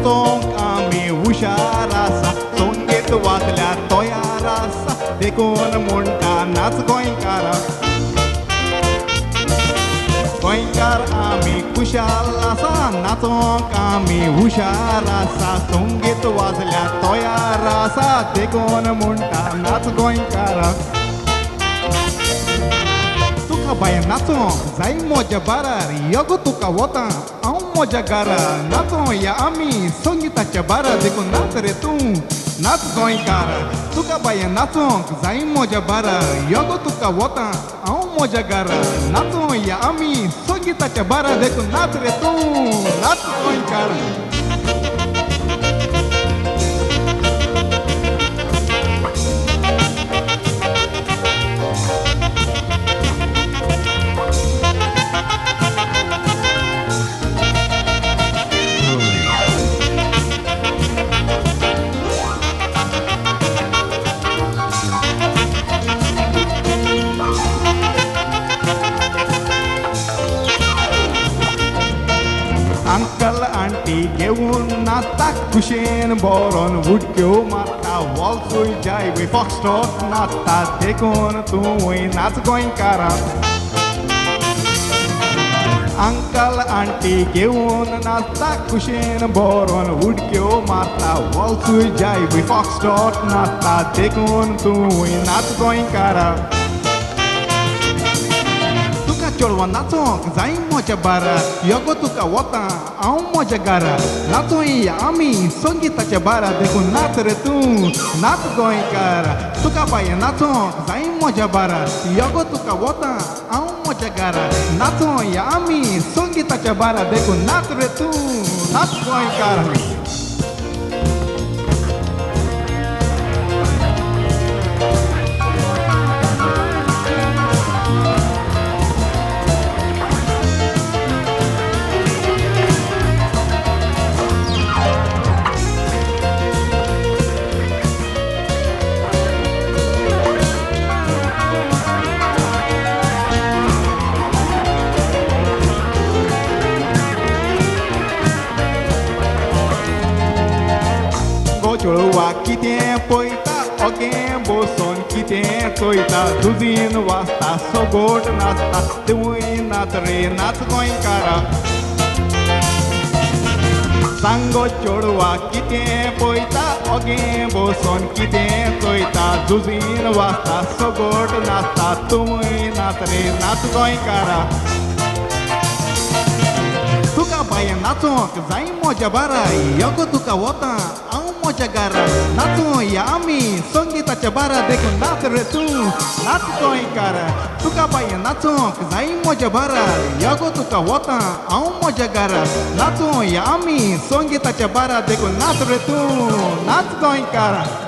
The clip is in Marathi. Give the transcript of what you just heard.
नाचोंक आमी हुशार आसा संगीत वाजल्यार तयार आसा देखून म्हणटा नाच गोंयकार गोंयकार आमी खुशाल आसा नाचोंक आमी हुशार आसा संगीत वाजल्यार तयार आसा देखून म्हणटा नाच गोंयकार तुका बाय नाचोंक जाय म्हज्या बारार यो तुका वता हांव म्हज्या घरा नाचोया आमी संगीताच्या बारा देखून नाच रे तूं नाच गोंयकार तुका बाय नाचोंक जाय म्हज्या बारार यो तुका वता हांव म्हज्या घरा नाचोया आमी संगीताच्या बारा देखून नाच रे तूं नाच गोंयकार अंकल आंटी घेऊन नाचता कुशेन बरोन उडक्यो मारता वॉल्सूय जाय वे फॉक्सट्रॉट नाचता देखून तूंय नाच गोंयकार अंकल आंटी घेऊन नाचता कुशेन बरोन उडक्यो मारता वॉल्सूय जाय वे फॉक्सट्रॉट नाचता देखून तूंय नाच गोंयकार चोडवा नाचोंक जाय म्हज्या बारात यो तुका वता हांव म्हज्या घरा नाचोया आमी संगीताच्या बारा देखून नाच रे तूं नाच गोंयकार तुका बाय नाचोंक जाय म्हज्या बारात यो तुका वता हांव म्हज्या घरा नाचोया आमी संगीताच्या बारा देखून नाच रे तूं नाच गोंयकार चोळवा कितें पळयता ओगे बसून कितें चोयता झुजीन वाजता सोगोट नाचता तेवूय नाच रे नाच गोंयकार सांगो चोडवा कितें पळयता ओगे बसून कितें चोयता झुजीन वाजता सोगोट नाचता तुमूय नाच रे नाच गोंयकार तुका बाय नाचोंक जाय म्हज्या बारा यो तुका वता हांव म्हज्या घरा नाचोया आमी संगीताच्या बारा देखून नाच रे तूं नाच गोंयकार तुका बाय नाचोंक जाय म्हज्या बारा यो तुका वता हांव म्हज्या घरा नाचोया आमी संगीताच्या बारा देखून नाच रे तूं नाच गोंयकार